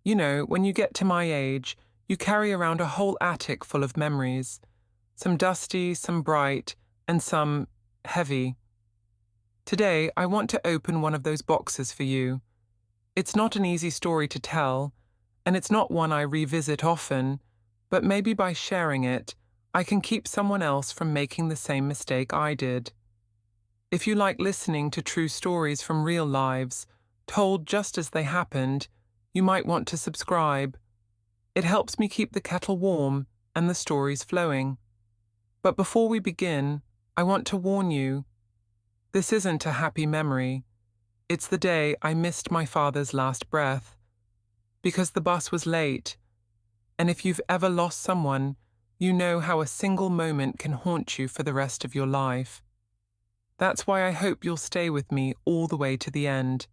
You know, when you get to my age, you carry around a whole attic full of memories. Some dusty, some bright, and some heavy. Today, I want to open one of those boxes for you. It's not an easy story to tell, and it's not one I revisit often, but maybe by sharing it, I can keep someone else from making the same mistake I did. If you like listening to true stories from real lives, told just as they happened, you might want to subscribe. It helps me keep the kettle warm and the stories flowing. But before we begin, I want to warn you. This isn't a happy memory. It's the day I missed my father's last breath. Because the bus was late. And if you've ever lost someone, you know how a single moment can haunt you for the rest of your life. That's why I hope you'll stay with me all the way to the end.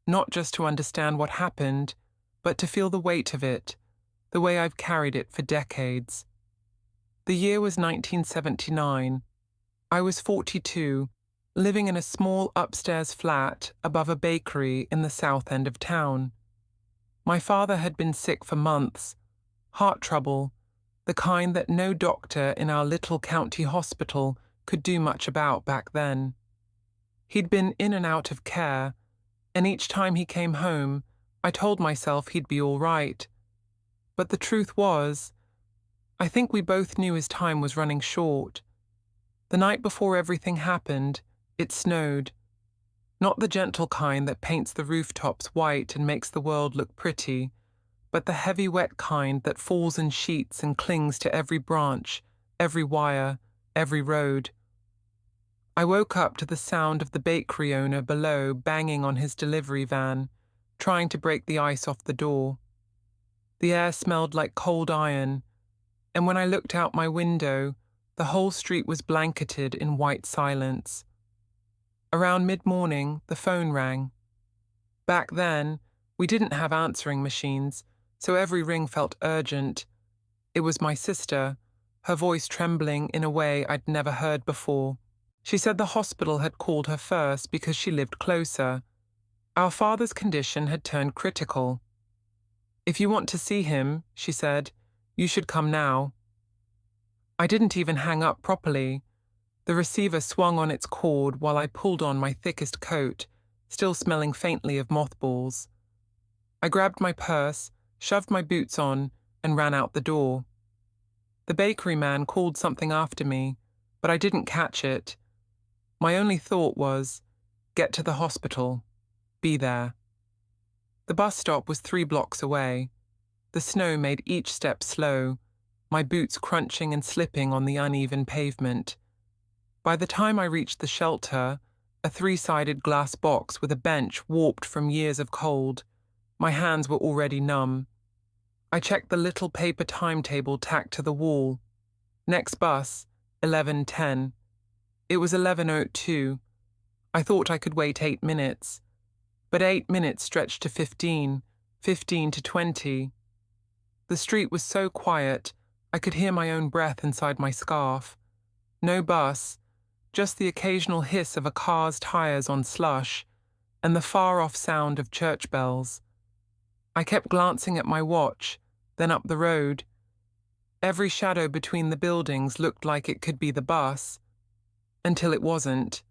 Not just to understand what happened, but to feel the weight of it, the way I've carried it for decades. The year was 1979. I was 42, living in a small upstairs flat above a bakery in the south end of town. My father had been sick for months, heart trouble, the kind that no doctor in our little county hospital could do much about back then. He'd been in and out of care, and each time he came home, I told myself he'd be all right. But the truth was, I think we both knew his time was running short. The night before everything happened, it snowed. Not the gentle kind that paints the rooftops white and makes the world look pretty, but the heavy wet kind that falls in sheets and clings to every branch, every wire, every road. I woke up to the sound of the bakery owner below banging on his delivery van, trying to break the ice off the door. The air smelled like cold iron, and when I looked out my window, the whole street was blanketed in white silence. Around mid-morning, the phone rang. Back then, we didn't have answering machines, so every ring felt urgent. It was my sister, her voice trembling in a way I'd never heard before. She said the hospital had called her first because she lived closer. Our father's condition had turned critical. "If you want to see him," she said, "you should come now." I didn't even hang up properly. The receiver swung on its cord while I pulled on my thickest coat, still smelling faintly of mothballs. I grabbed my purse, shoved my boots on, and ran out the door. The bakery man called something after me, but I didn't catch it. My only thought was, get to the hospital. Be there. The bus stop was 3 blocks away. The snow made each step slow, my boots crunching and slipping on the uneven pavement. By the time I reached the shelter, a 3-sided glass box with a bench warped from years of cold, my hands were already numb. I checked the little paper timetable tacked to the wall. Next bus, 11:10. It was 11:02. I thought I could wait 8 minutes. But 8 minutes stretched to 15, 15 to 20. The street was so quiet, I could hear my own breath inside my scarf. No bus, just the occasional hiss of a car's tires on slush, and the far-off sound of church bells. I kept glancing at my watch, then up the road. Every shadow between the buildings looked like it could be the bus, until it wasn't.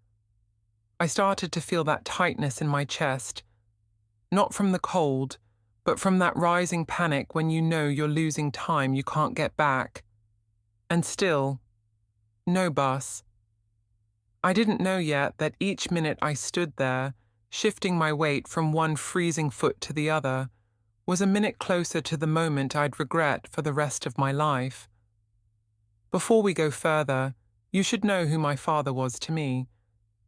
I started to feel that tightness in my chest, not from the cold, but from that rising panic when you know you're losing time you can't get back. And still, no bus. I didn't know yet that each minute I stood there, shifting my weight from one freezing foot to the other, was a minute closer to the moment I'd regret for the rest of my life. Before we go further, you should know who my father was to me,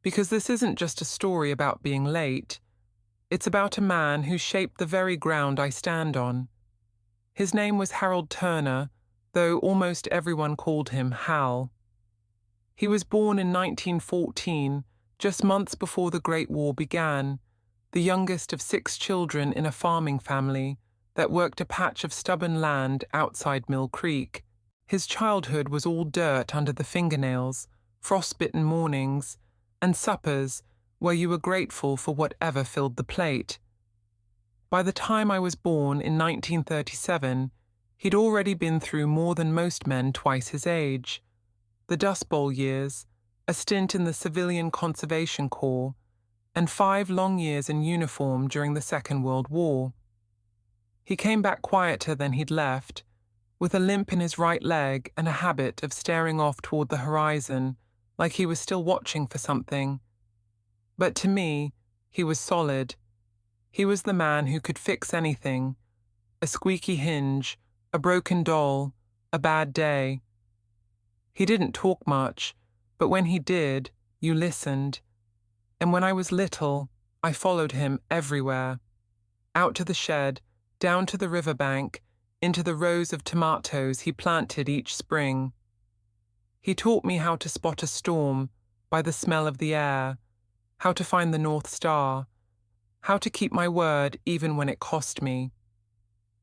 because this isn't just a story about being late. It's about a man who shaped the very ground I stand on. His name was Harold Turner, though almost everyone called him Hal. He was born in 1914, just months before the Great War began, the youngest of 6 children in a farming family that worked a patch of stubborn land outside Mill Creek. His childhood was all dirt under the fingernails, frostbitten mornings, and suppers where you were grateful for whatever filled the plate. By the time I was born in 1937, he'd already been through more than most men twice his age. The Dust Bowl years, a stint in the Civilian Conservation Corps, and 5 long years in uniform during the Second World War. He came back quieter than he'd left, with a limp in his right leg and a habit of staring off toward the horizon like he was still watching for something. But to me, he was solid. He was the man who could fix anything: a squeaky hinge, a broken doll, a bad day. He didn't talk much, but when he did, you listened. And when I was little, I followed him everywhere. Out to the shed, down to the riverbank, into the rows of tomatoes he planted each spring. He taught me how to spot a storm by the smell of the air, how to find the North Star, how to keep my word even when it cost me.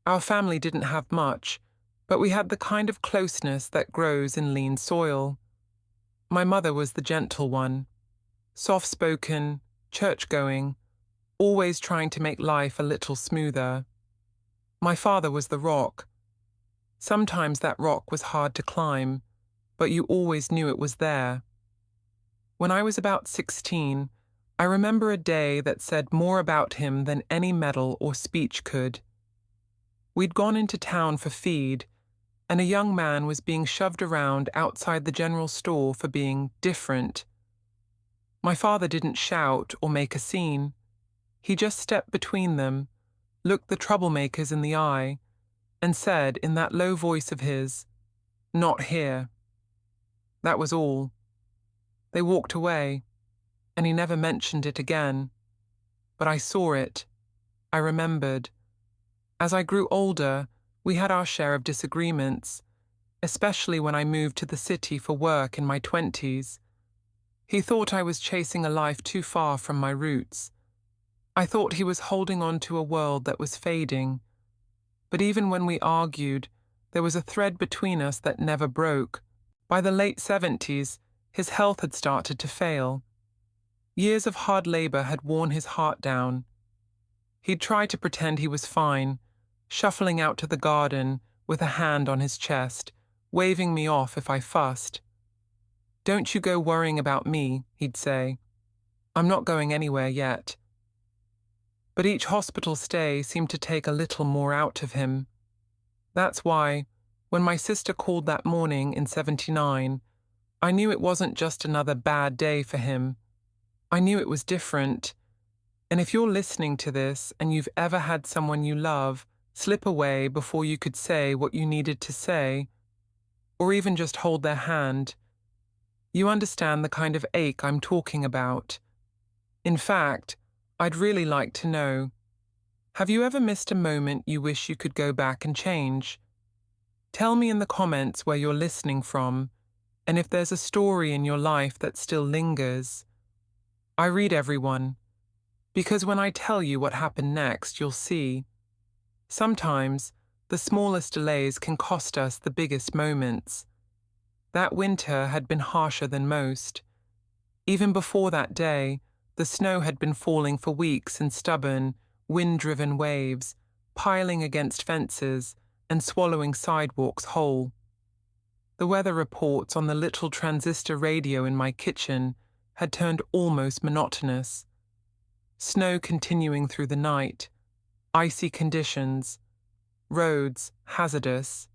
Our family didn't have much, but we had the kind of closeness that grows in lean soil. My mother was the gentle one, soft-spoken, church-going, always trying to make life a little smoother. My father was the rock. Sometimes that rock was hard to climb, but you always knew it was there. When I was about 16, I remember a day that said more about him than any medal or speech could. We'd gone into town for feed, and a young man was being shoved around outside the general store for being different. My father didn't shout or make a scene. He just stepped between them, looked the troublemakers in the eye, and said in that low voice of his, "Not here." That was all. They walked away, and he never mentioned it again. But I saw it. I remembered. As I grew older, we had our share of disagreements, especially when I moved to the city for work in my 20s. He thought I was chasing a life too far from my roots. I thought he was holding on to a world that was fading. But even when we argued, there was a thread between us that never broke. By the late 70s, his health had started to fail. Years of hard labor had worn his heart down. He'd try to pretend he was fine, shuffling out to the garden with a hand on his chest, waving me off if I fussed. "Don't you go worrying about me," he'd say. "I'm not going anywhere yet." But each hospital stay seemed to take a little more out of him. That's why, when my sister called that morning in 79, I knew it wasn't just another bad day for him. I knew it was different. And if you're listening to this and you've ever had someone you love slip away before you could say what you needed to say, or even just hold their hand, you understand the kind of ache I'm talking about. In fact, I'd really like to know, have you ever missed a moment you wish you could go back and change? Tell me in the comments where you're listening from, and if there's a story in your life that still lingers. I read everyone, because when I tell you what happened next, you'll see. Sometimes, the smallest delays can cost us the biggest moments. That winter had been harsher than most. Even before that day, the snow had been falling for weeks in stubborn, wind-driven waves, piling against fences and swallowing sidewalks whole. The weather reports on the little transistor radio in my kitchen had turned almost monotonous. Snow continuing through the night, icy conditions, roads hazardous.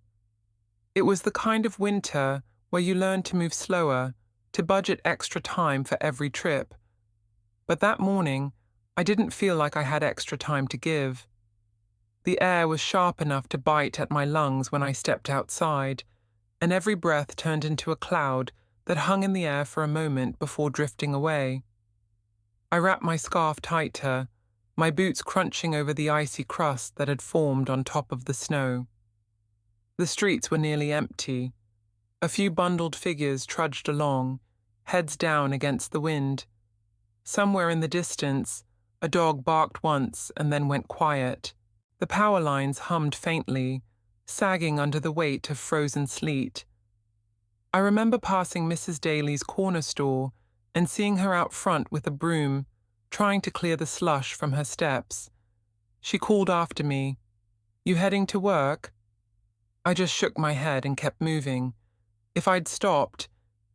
It was the kind of winter where you learn to move slower, to budget extra time for every trip. But that morning, I didn't feel like I had extra time to give. The air was sharp enough to bite at my lungs when I stepped outside, and every breath turned into a cloud that hung in the air for a moment before drifting away. I wrapped my scarf tighter, my boots crunching over the icy crust that had formed on top of the snow. The streets were nearly empty. A few bundled figures trudged along, heads down against the wind. Somewhere in the distance, a dog barked once and then went quiet. The power lines hummed faintly, sagging under the weight of frozen sleet. I remember passing Mrs. Daly's corner store and seeing her out front with a broom, trying to clear the slush from her steps. She called after me, "You heading to work?" I just shook my head and kept moving. If I'd stopped,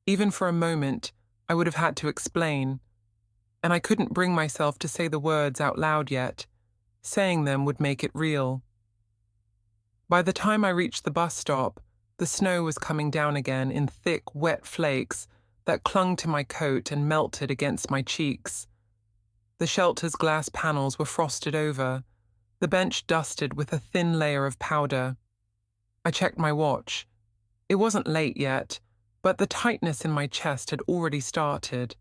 even for a moment, I would have had to explain, and I couldn't bring myself to say the words out loud yet. Saying them would make it real. By the time I reached the bus stop, the snow was coming down again in thick, wet flakes that clung to my coat and melted against my cheeks. The shelter's glass panels were frosted over, the bench dusted with a thin layer of powder. I checked my watch. It wasn't late yet, but the tightness in my chest had already started.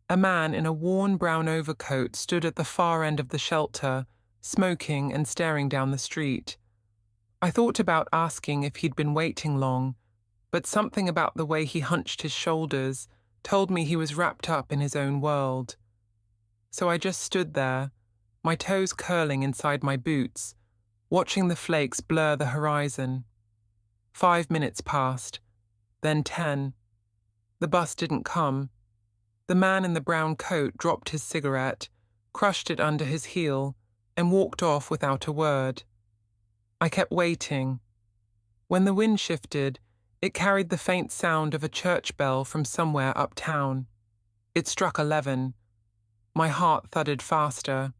A man in a worn brown overcoat stood at the far end of the shelter, smoking and staring down the street. I thought about asking if he'd been waiting long, but something about the way he hunched his shoulders told me he was wrapped up in his own world. So I just stood there, my toes curling inside my boots, watching the flakes blur the horizon. 5 minutes passed, then 10. The bus didn't come. The man in the brown coat dropped his cigarette, crushed it under his heel, and walked off without a word. I kept waiting. When the wind shifted, it carried the faint sound of a church bell from somewhere uptown. It struck 11. My heart thudded faster.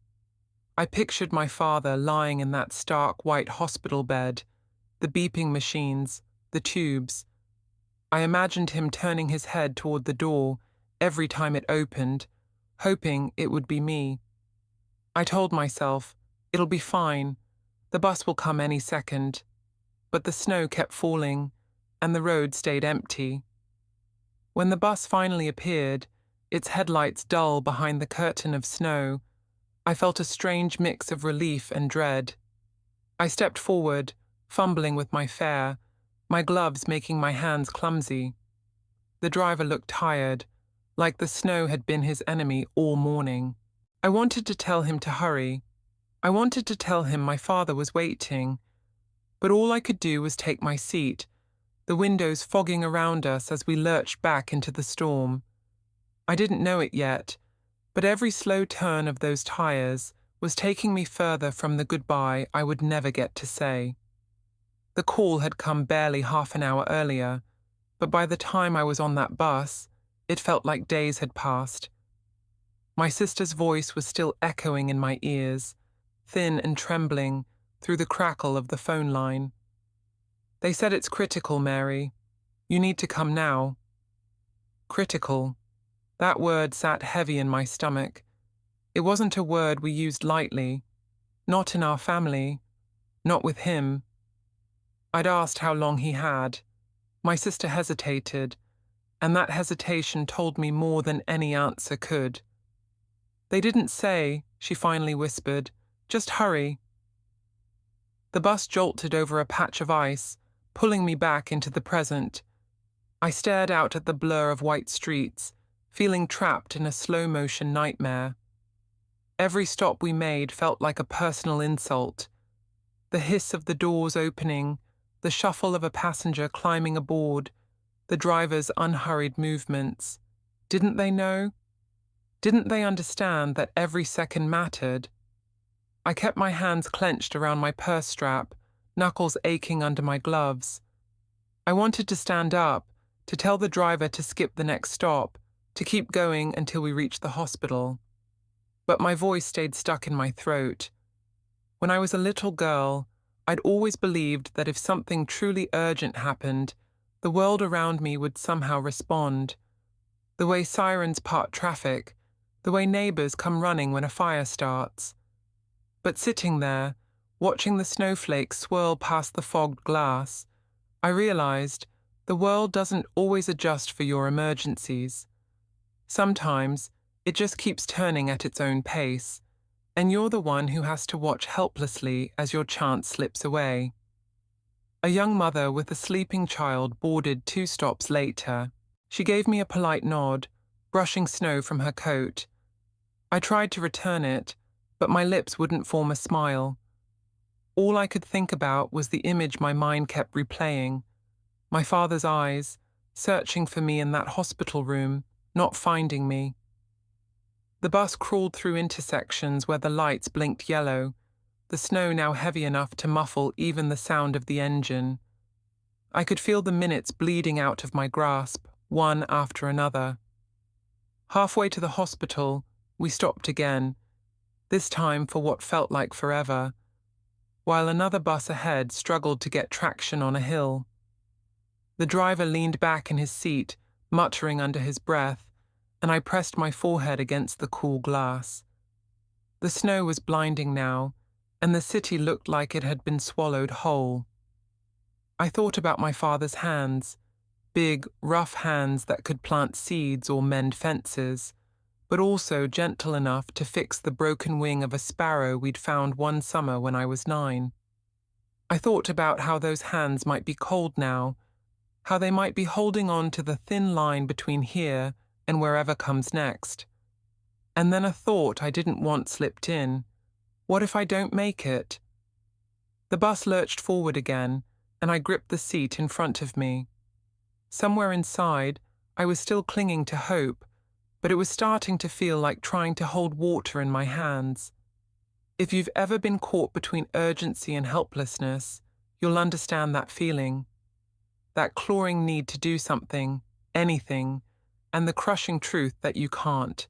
I pictured my father lying in that stark white hospital bed, the beeping machines, the tubes. I imagined him turning his head toward the door every time it opened, hoping it would be me. I told myself, it'll be fine, the bus will come any second. But the snow kept falling, and the road stayed empty. When the bus finally appeared, its headlights dull behind the curtain of snow, I felt a strange mix of relief and dread. I stepped forward, fumbling with my fare, my gloves making my hands clumsy. The driver looked tired, like the snow had been his enemy all morning. I wanted to tell him to hurry. I wanted to tell him my father was waiting, but all I could do was take my seat, the windows fogging around us as we lurched back into the storm. I didn't know it yet, but every slow turn of those tires was taking me further from the goodbye I would never get to say. The call had come barely half an hour earlier, but by the time I was on that bus, it felt like days had passed. My sister's voice was still echoing in my ears, thin and trembling, through the crackle of the phone line. "They said it's critical, Mary. You need to come now." Critical. That word sat heavy in my stomach. It wasn't a word we used lightly. Not in our family. Not with him. I'd asked how long he had. My sister hesitated, and that hesitation told me more than any answer could. "They didn't say," she finally whispered. "Just hurry." The bus jolted over a patch of ice, pulling me back into the present. I stared out at the blur of white streets, feeling trapped in a slow-motion nightmare. Every stop we made felt like a personal insult. The hiss of the doors opening, the shuffle of a passenger climbing aboard, the driver's unhurried movements. Didn't they know? Didn't they understand that every second mattered? I kept my hands clenched around my purse strap, knuckles aching under my gloves. I wanted to stand up, to tell the driver to skip the next stop, to keep going until we reached the hospital. But my voice stayed stuck in my throat. When I was a little girl, I'd always believed that if something truly urgent happened, the world around me would somehow respond. The way sirens part traffic, the way neighbors come running when a fire starts. But sitting there, watching the snowflakes swirl past the fogged glass, I realized the world doesn't always adjust for your emergencies. Sometimes it just keeps turning at its own pace, and you're the one who has to watch helplessly as your chance slips away. A young mother with a sleeping child boarded 2 stops later. She gave me a polite nod, brushing snow from her coat. I tried to return it, but my lips wouldn't form a smile. All I could think about was the image my mind kept replaying. My father's eyes, searching for me in that hospital room, not finding me. The bus crawled through intersections where the lights blinked yellow, the snow now heavy enough to muffle even the sound of the engine. I could feel the minutes bleeding out of my grasp, one after another. Halfway to the hospital, we stopped again, this time for what felt like forever, while another bus ahead struggled to get traction on a hill. The driver leaned back in his seat, muttering under his breath, and I pressed my forehead against the cool glass. The snow was blinding now, and the city looked like it had been swallowed whole. I thought about my father's hands, big, rough hands that could plant seeds or mend fences, but also gentle enough to fix the broken wing of a sparrow we'd found one summer when I was 9. I thought about how those hands might be cold now, how they might be holding on to the thin line between here and wherever comes next. And then a thought I didn't want slipped in. What if I don't make it? The bus lurched forward again, and I gripped the seat in front of me. Somewhere inside, I was still clinging to hope, but it was starting to feel like trying to hold water in my hands. If you've ever been caught between urgency and helplessness, you'll understand that feeling. That clawing need to do something, anything, and the crushing truth that you can't.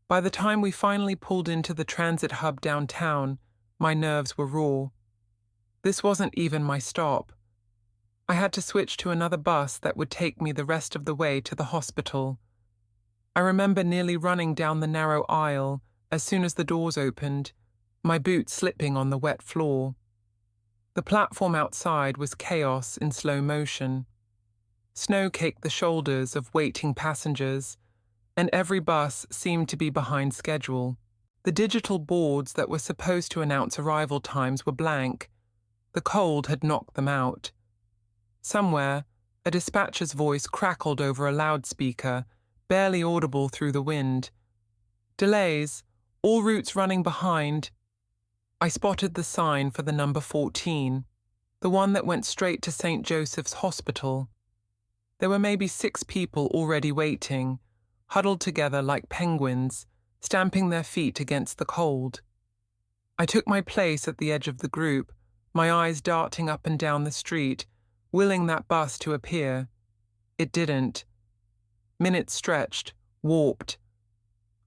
By the time we finally pulled into the transit hub downtown, my nerves were raw. This wasn't even my stop. I had to switch to another bus that would take me the rest of the way to the hospital. I remember nearly running down the narrow aisle as soon as the doors opened, my boots slipping on the wet floor. The platform outside was chaos in slow motion. Snow caked the shoulders of waiting passengers, and every bus seemed to be behind schedule. The digital boards that were supposed to announce arrival times were blank. The cold had knocked them out. Somewhere, a dispatcher's voice crackled over a loudspeaker, barely audible through the wind. Delays, all routes running behind. I spotted the sign for the number 14, the one that went straight to St. Joseph's Hospital. There were maybe 6 people already waiting, huddled together like penguins, stamping their feet against the cold. I took my place at the edge of the group, my eyes darting up and down the street, willing that bus to appear. It didn't. Minutes stretched, warped.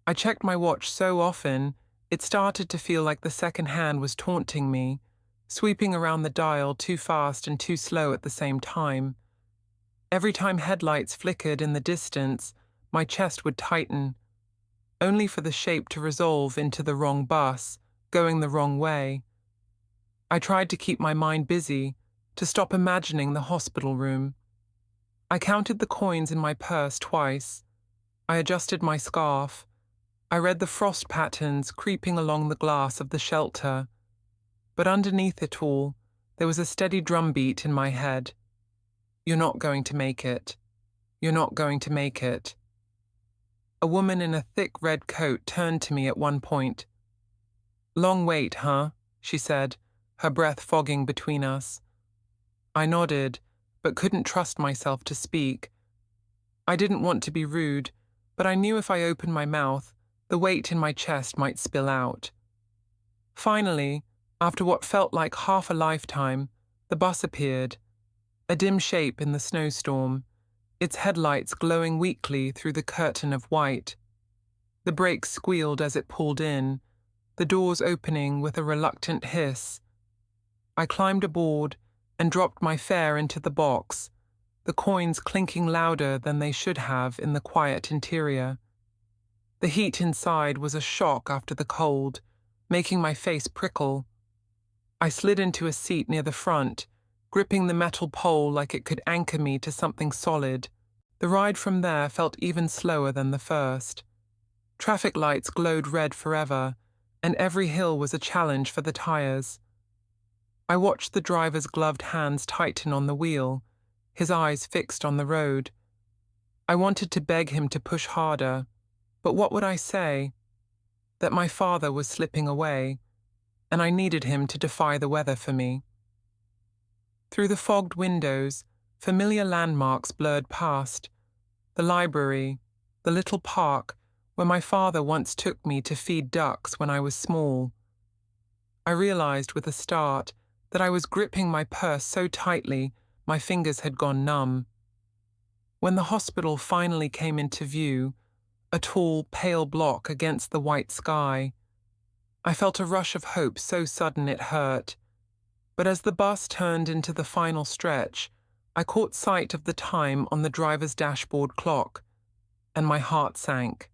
I checked my watch so often, it started to feel like the second hand was taunting me, sweeping around the dial too fast and too slow at the same time. Every time headlights flickered in the distance, my chest would tighten, only for the shape to resolve into the wrong bus, going the wrong way. I tried to keep my mind busy, to stop imagining the hospital room. I counted the coins in my purse twice. I adjusted my scarf. I read the frost patterns creeping along the glass of the shelter. But underneath it all, there was a steady drumbeat in my head. You're not going to make it. You're not going to make it. A woman in a thick red coat turned to me at one point. "Long wait, huh?" she said, her breath fogging between us. I nodded, but couldn't trust myself to speak. I didn't want to be rude, but I knew if I opened my mouth, the weight in my chest might spill out. Finally, after what felt like half a lifetime, the bus appeared, a dim shape in the snowstorm, its headlights glowing weakly through the curtain of white. The brakes squealed as it pulled in, the doors opening with a reluctant hiss. I climbed aboard and dropped my fare into the box, the coins clinking louder than they should have in the quiet interior. The heat inside was a shock after the cold, making my face prickle. I slid into a seat near the front, gripping the metal pole like it could anchor me to something solid. The ride from there felt even slower than the first. Traffic lights glowed red forever, and every hill was a challenge for the tires. I watched the driver's gloved hands tighten on the wheel, his eyes fixed on the road. I wanted to beg him to push harder, but what would I say? That my father was slipping away, and I needed him to defy the weather for me. Through the fogged windows, familiar landmarks blurred past. The library, the little park where my father once took me to feed ducks when I was small. I realized with a start that I was gripping my purse so tightly my fingers had gone numb. When the hospital finally came into view, a tall, pale block against the white sky, I felt a rush of hope so sudden it hurt. But as the bus turned into the final stretch, I caught sight of the time on the driver's dashboard clock, and my heart sank.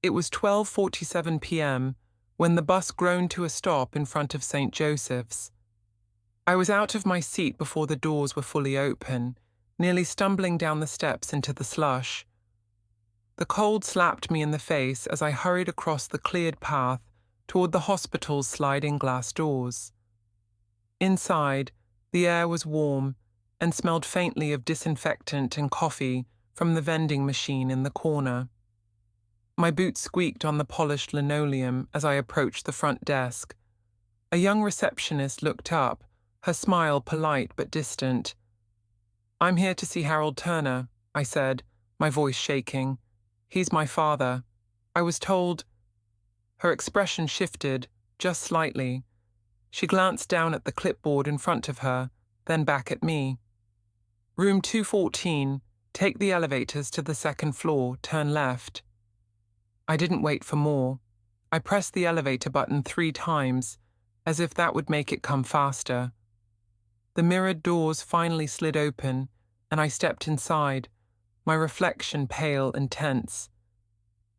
It was 12:47 p.m. when the bus groaned to a stop in front of St. Joseph's. I was out of my seat before the doors were fully open, nearly stumbling down the steps into the slush. The cold slapped me in the face as I hurried across the cleared path toward the hospital's sliding glass doors. Inside, the air was warm and smelled faintly of disinfectant and coffee from the vending machine in the corner. My boots squeaked on the polished linoleum as I approached the front desk. A young receptionist looked up, her smile polite but distant. "I'm here to see Harold Turner," I said, my voice shaking. "He's my father. I was told—" Her expression shifted, just slightly. She glanced down at the clipboard in front of her, then back at me. "Room 214, take the elevators to the second floor, turn left." I didn't wait for more. I pressed the elevator button 3 times, as if that would make it come faster. The mirrored doors finally slid open, and I stepped inside, my reflection pale and tense.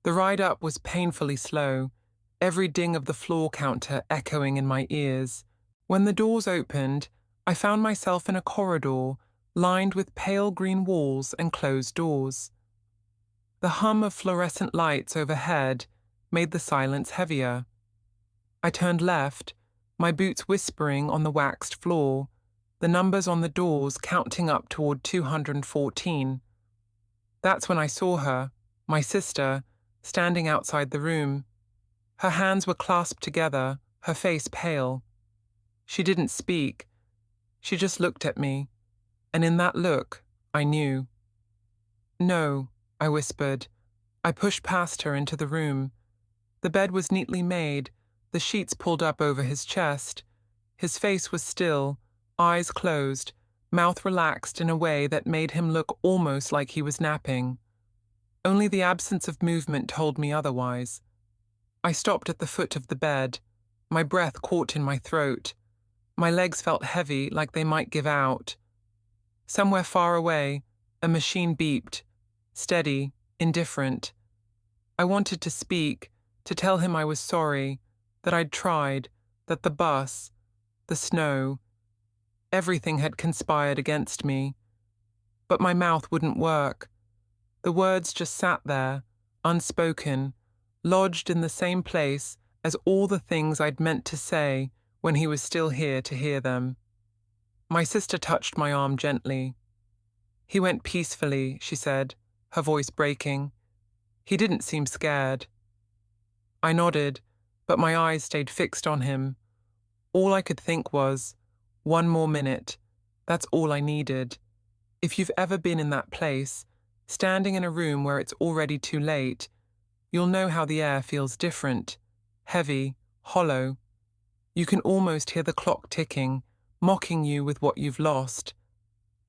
The ride up was painfully slow, every ding of the floor counter echoing in my ears. When the doors opened, I found myself in a corridor lined with pale green walls and closed doors. The hum of fluorescent lights overhead made the silence heavier. I turned left, my boots whispering on the waxed floor, the numbers on the doors counting up toward 214. That's when I saw her, my sister, standing outside the room. Her hands were clasped together, her face pale. She didn't speak. She just looked at me, and in that look, I knew. "No," I whispered. I pushed past her into the room. The bed was neatly made, the sheets pulled up over his chest. His face was still, eyes closed, mouth relaxed in a way that made him look almost like he was napping. Only the absence of movement told me otherwise. I stopped at the foot of the bed, my breath caught in my throat. My legs felt heavy, like they might give out. Somewhere far away, a machine beeped, steady, indifferent. I wanted to speak, to tell him I was sorry, that I'd tried, that the bus, the snow, everything had conspired against me. But my mouth wouldn't work. The words just sat there, unspoken, lodged in the same place as all the things I'd meant to say when he was still here to hear them. My sister touched my arm gently. "He went peacefully," she said, her voice breaking. "He didn't seem scared." I nodded, but my eyes stayed fixed on him. All I could think was, 1 more minute. That's all I needed. If you've ever been in that place, standing in a room where it's already too late, you'll know how the air feels different, heavy, hollow. You can almost hear the clock ticking, mocking you with what you've lost.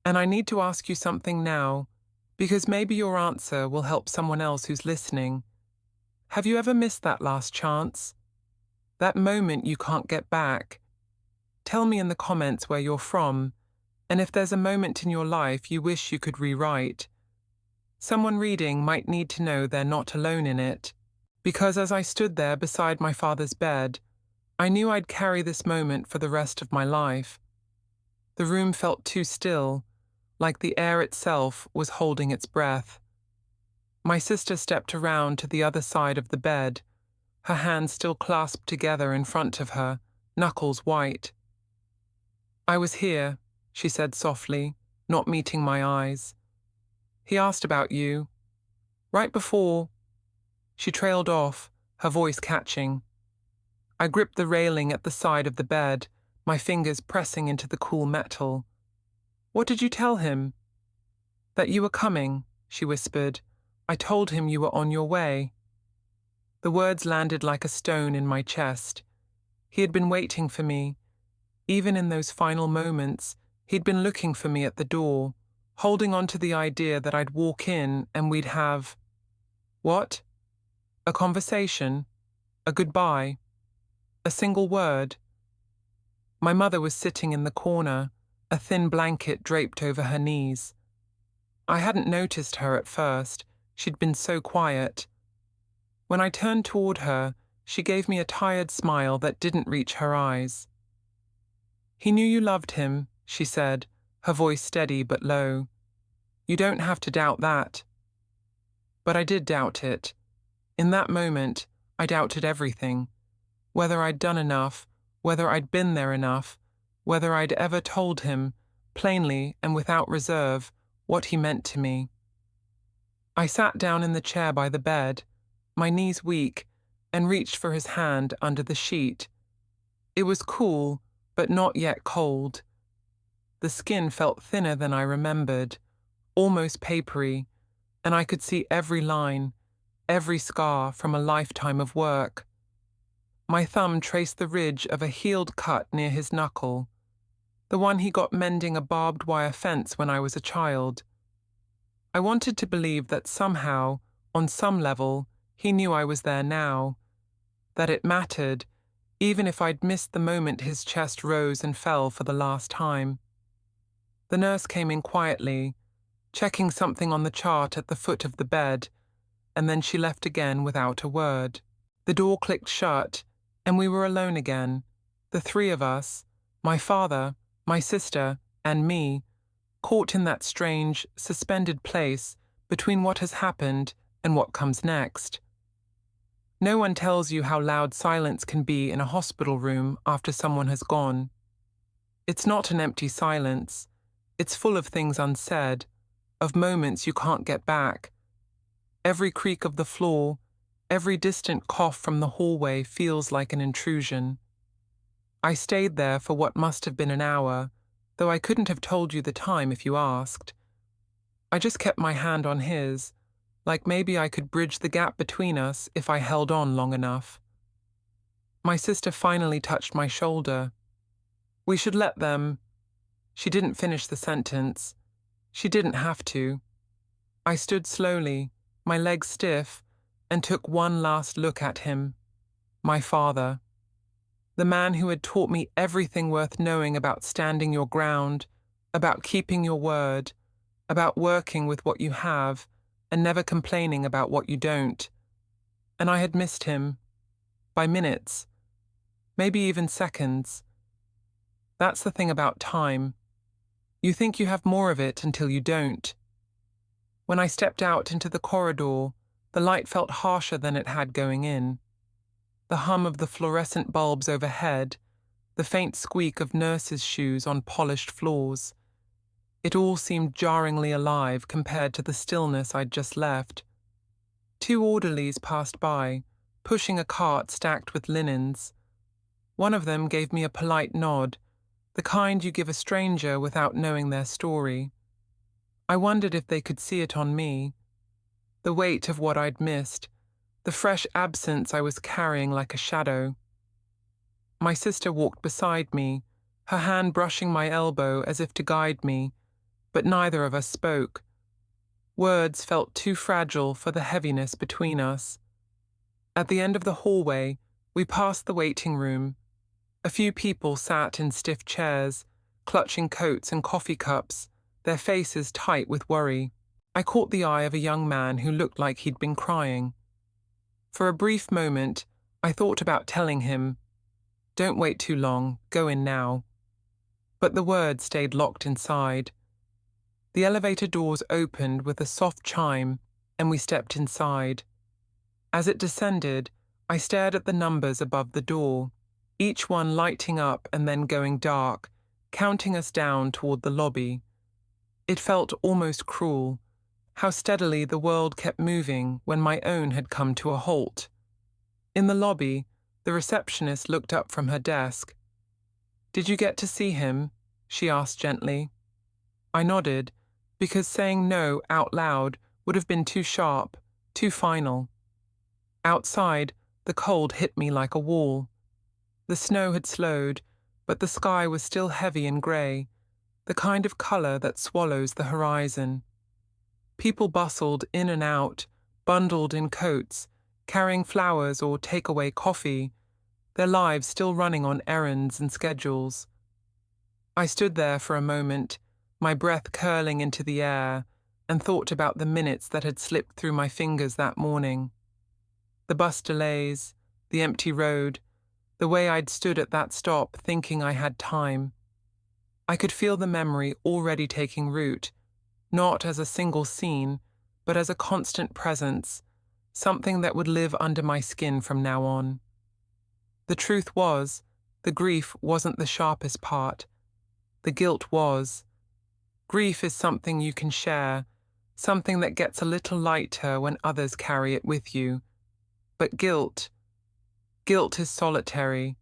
And I need to ask you something now, because maybe your answer will help someone else who's listening. Have you ever missed that last chance? That moment you can't get back? Tell me in the comments where you're from, and if there's a moment in your life you wish you could rewrite. Someone reading might need to know they're not alone in it, because as I stood there beside my father's bed, I knew I'd carry this moment for the rest of my life. The room felt too still, like the air itself was holding its breath. My sister stepped around to the other side of the bed, her hands still clasped together in front of her, knuckles white. "I was here," she said softly, not meeting my eyes. "He asked about you. Right before—" She trailed off, her voice catching. I gripped the railing at the side of the bed, my fingers pressing into the cool metal. "What did you tell him?" "That you were coming," she whispered. "I told him you were on your way." The words landed like a stone in my chest. He had been waiting for me. Even in those final moments, he'd been looking for me at the door, holding on to the idea that I'd walk in and we'd have… What? A conversation? A goodbye? A single word? My mother was sitting in the corner, a thin blanket draped over her knees. I hadn't noticed her at first. She'd been so quiet. When I turned toward her, she gave me a tired smile that didn't reach her eyes. "He knew you loved him," she said, her voice steady but low. "You don't have to doubt that." But I did doubt it. In that moment, I doubted everything. Whether I'd done enough, whether I'd been there enough, whether I'd ever told him, plainly and without reserve, what he meant to me. I sat down in the chair by the bed, my knees weak, and reached for his hand under the sheet. It was cool, but not yet cold. The skin felt thinner than I remembered, almost papery, and I could see every line, every scar from a lifetime of work. My thumb traced the ridge of a healed cut near his knuckle, the one he got mending a barbed wire fence when I was a child. I wanted to believe that somehow, on some level, he knew I was there now, that it mattered, even if I'd missed the moment his chest rose and fell for the last time. The nurse came in quietly, checking something on the chart at the foot of the bed, and then she left again without a word. The door clicked shut, and we were alone again, the three of us, my father, my sister, and me, caught in that strange, suspended place between what has happened and what comes next. No one tells you how loud silence can be in a hospital room after someone has gone. It's not an empty silence. It's full of things unsaid, of moments you can't get back. Every creak of the floor, every distant cough from the hallway feels like an intrusion. I stayed there for what must have been an hour, though I couldn't have told you the time if you asked. I just kept my hand on his, like maybe I could bridge the gap between us if I held on long enough. My sister finally touched my shoulder. "We should let them…" She didn't finish the sentence. She didn't have to. I stood slowly, my legs stiff, and took one last look at him. My father. The man who had taught me everything worth knowing about standing your ground, about keeping your word, about working with what you have, and never complaining about what you don't. And I had missed him. By minutes. Maybe even seconds. That's the thing about time. You think you have more of it until you don't. When I stepped out into the corridor, the light felt harsher than it had going in. The hum of the fluorescent bulbs overhead, the faint squeak of nurses' shoes on polished floors. It all seemed jarringly alive compared to the stillness I'd just left. 2 orderlies passed by, pushing a cart stacked with linens. One of them gave me a polite nod, the kind you give a stranger without knowing their story. I wondered if they could see it on me. The weight of what I'd missed, the fresh absence I was carrying like a shadow. My sister walked beside me, her hand brushing my elbow as if to guide me, but neither of us spoke. Words felt too fragile for the heaviness between us. At the end of the hallway, we passed the waiting room. A few people sat in stiff chairs, clutching coats and coffee cups, their faces tight with worry. I caught the eye of a young man who looked like he'd been crying. For a brief moment, I thought about telling him, "Don't wait too long, go in now." But the words stayed locked inside. The elevator doors opened with a soft chime, and we stepped inside. As it descended, I stared at the numbers above the door, each one lighting up and then going dark, counting us down toward the lobby. It felt almost cruel, how steadily the world kept moving when my own had come to a halt. In the lobby, the receptionist looked up from her desk. "Did you get to see him?" she asked gently. I nodded, because saying no out loud would have been too sharp, too final. Outside, the cold hit me like a wall. The snow had slowed, but the sky was still heavy and grey, the kind of colour that swallows the horizon. People bustled in and out, bundled in coats, carrying flowers or takeaway coffee, their lives still running on errands and schedules. I stood there for a moment, my breath curling into the air, and thought about the minutes that had slipped through my fingers that morning. The bus delays, the empty road, the way I'd stood at that stop thinking I had time. I could feel the memory already taking root, not as a single scene, but as a constant presence, something that would live under my skin from now on. The truth was, the grief wasn't the sharpest part. The guilt was. Grief is something you can share, something that gets a little lighter when others carry it with you. But guilt is solitary.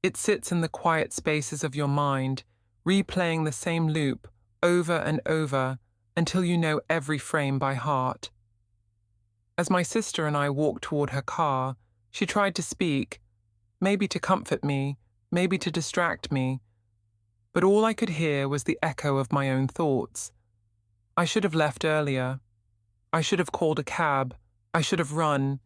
It sits in the quiet spaces of your mind, replaying the same loop over and over until you know every frame by heart. As my sister and I walked toward her car, she tried to speak, maybe to comfort me, maybe to distract me, but all I could hear was the echo of my own thoughts. I should have left earlier. I should have called a cab. I should have run.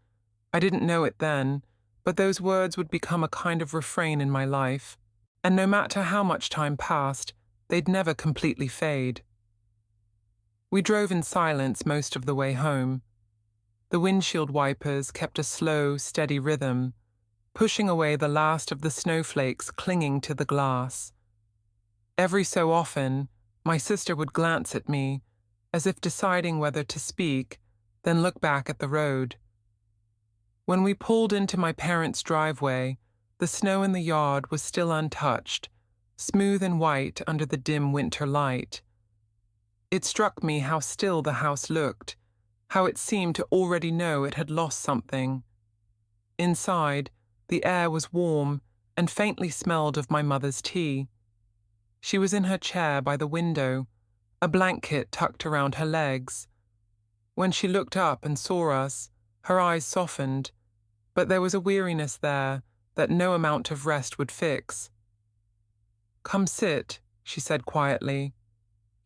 I didn't know it then, but those words would become a kind of refrain in my life, and no matter how much time passed, they'd never completely fade. We drove in silence most of the way home. The windshield wipers kept a slow, steady rhythm, pushing away the last of the snowflakes clinging to the glass. Every so often, my sister would glance at me, as if deciding whether to speak, then look back at the road. When we pulled into my parents' driveway, the snow in the yard was still untouched, smooth and white under the dim winter light. It struck me how still the house looked, how it seemed to already know it had lost something. Inside, the air was warm and faintly smelled of my mother's tea. She was in her chair by the window, a blanket tucked around her legs. When she looked up and saw us, her eyes softened, but there was a weariness there that no amount of rest would fix. "Come sit," she said quietly.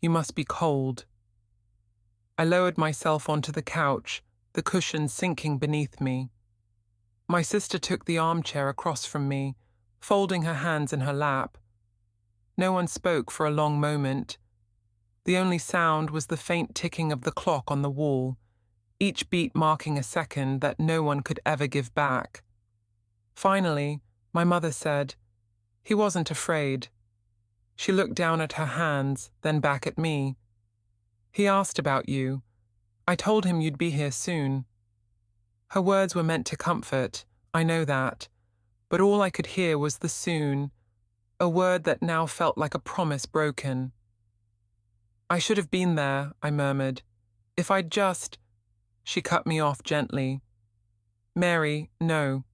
"You must be cold." I lowered myself onto the couch, the cushions sinking beneath me. My sister took the armchair across from me, folding her hands in her lap. No one spoke for a long moment. The only sound was the faint ticking of the clock on the wall, each beat marking a second that no one could ever give back. Finally, my mother said, "He wasn't afraid." She looked down at her hands, then back at me. "He asked about you. I told him you'd be here soon." Her words were meant to comfort, I know that, but all I could hear was the soon, a word that now felt like a promise broken. "I should have been there," I murmured. "If I'd just—" She cut me off gently. "Mary, no.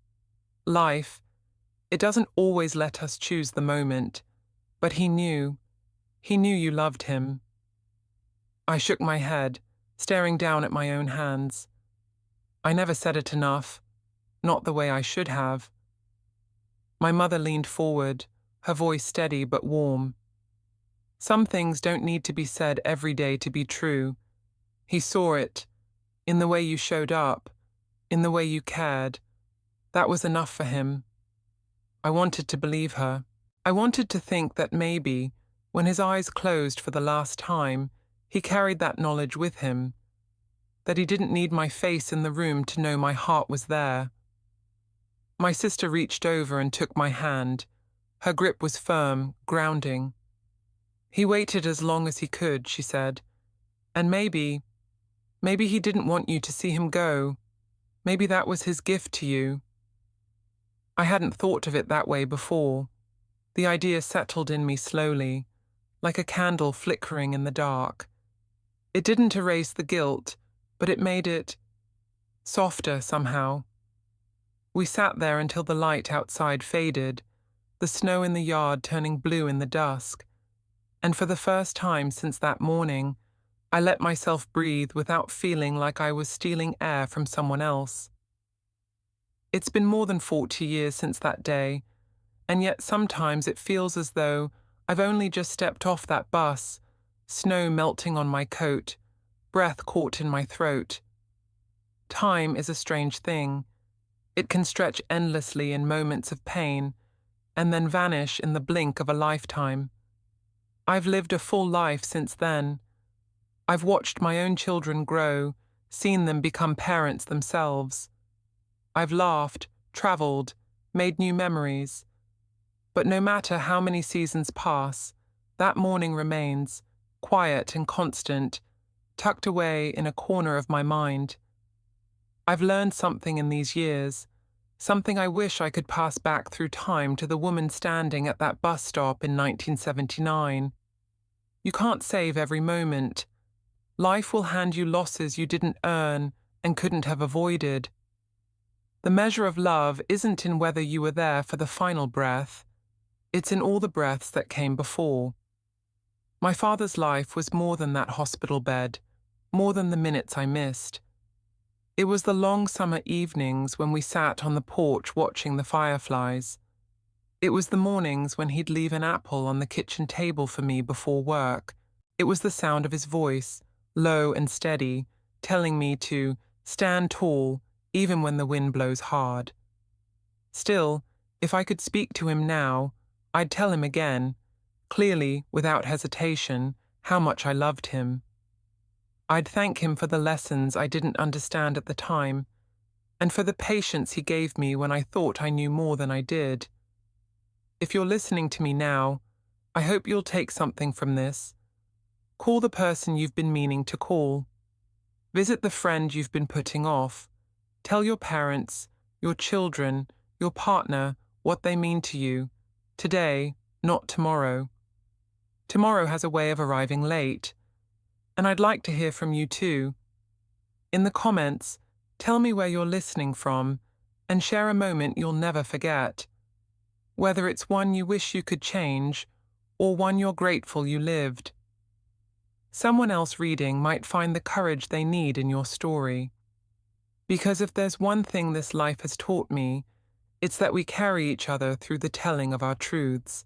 Life, it doesn't always let us choose the moment, but he knew you loved him." I shook my head, staring down at my own hands. I never said it enough, not the way I should have. My mother leaned forward, her voice steady but warm. "Some things don't need to be said every day to be true. He saw it, in the way you showed up, in the way you cared. That was enough for him." I wanted to believe her. I wanted to think that maybe, when his eyes closed for the last time, he carried that knowledge with him, that he didn't need my face in the room to know my heart was there. My sister reached over and took my hand. Her grip was firm, grounding. "He waited as long as he could," she said. "And maybe he didn't want you to see him go. Maybe that was his gift to you." I hadn't thought of it that way before. The idea settled in me slowly, like a candle flickering in the dark. It didn't erase the guilt, but it made it softer somehow. We sat there until the light outside faded, the snow in the yard turning blue in the dusk, and for the first time since that morning, I let myself breathe without feeling like I was stealing air from someone else. It's been more than 40 years since that day, And yet sometimes it feels as though I've only just stepped off that bus, snow melting on my coat, breath caught in my throat. Time is a strange thing. It can stretch endlessly in moments of pain, and then vanish in the blink of a lifetime. I've lived a full life since then. I've watched my own children grow, seen them become parents themselves. I've laughed, travelled, made new memories. But no matter how many seasons pass, that morning remains, quiet and constant, tucked away in a corner of my mind. I've learned something in these years, something I wish I could pass back through time to the woman standing at that bus stop in 1979. You can't save every moment. Life will hand you losses you didn't earn and couldn't have avoided. The measure of love isn't in whether you were there for the final breath. It's in all the breaths that came before. My father's life was more than that hospital bed, more than the minutes I missed. It was the long summer evenings when we sat on the porch watching the fireflies. It was the mornings when he'd leave an apple on the kitchen table for me before work. It was the sound of his voice, low and steady, telling me to stand tall even when the wind blows hard. Still, if I could speak to him now, I'd tell him again, clearly, without hesitation, how much I loved him. I'd thank him for the lessons I didn't understand at the time, and for the patience he gave me when I thought I knew more than I did. If you're listening to me now, I hope you'll take something from this. Call the person you've been meaning to call. Visit the friend you've been putting off. Tell your parents, your children, your partner what they mean to you. Today, not tomorrow. Tomorrow has a way of arriving late. And I'd like to hear from you too. In the comments, tell me where you're listening from and share a moment you'll never forget. Whether it's one you wish you could change or one you're grateful you lived. Someone else reading might find the courage they need in your story. Because if there's one thing this life has taught me, it's that we carry each other through the telling of our truths.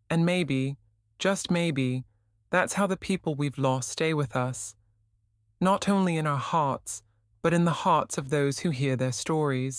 And maybe, just maybe, that's how the people we've lost stay with us. Not only in our hearts, but in the hearts of those who hear their stories.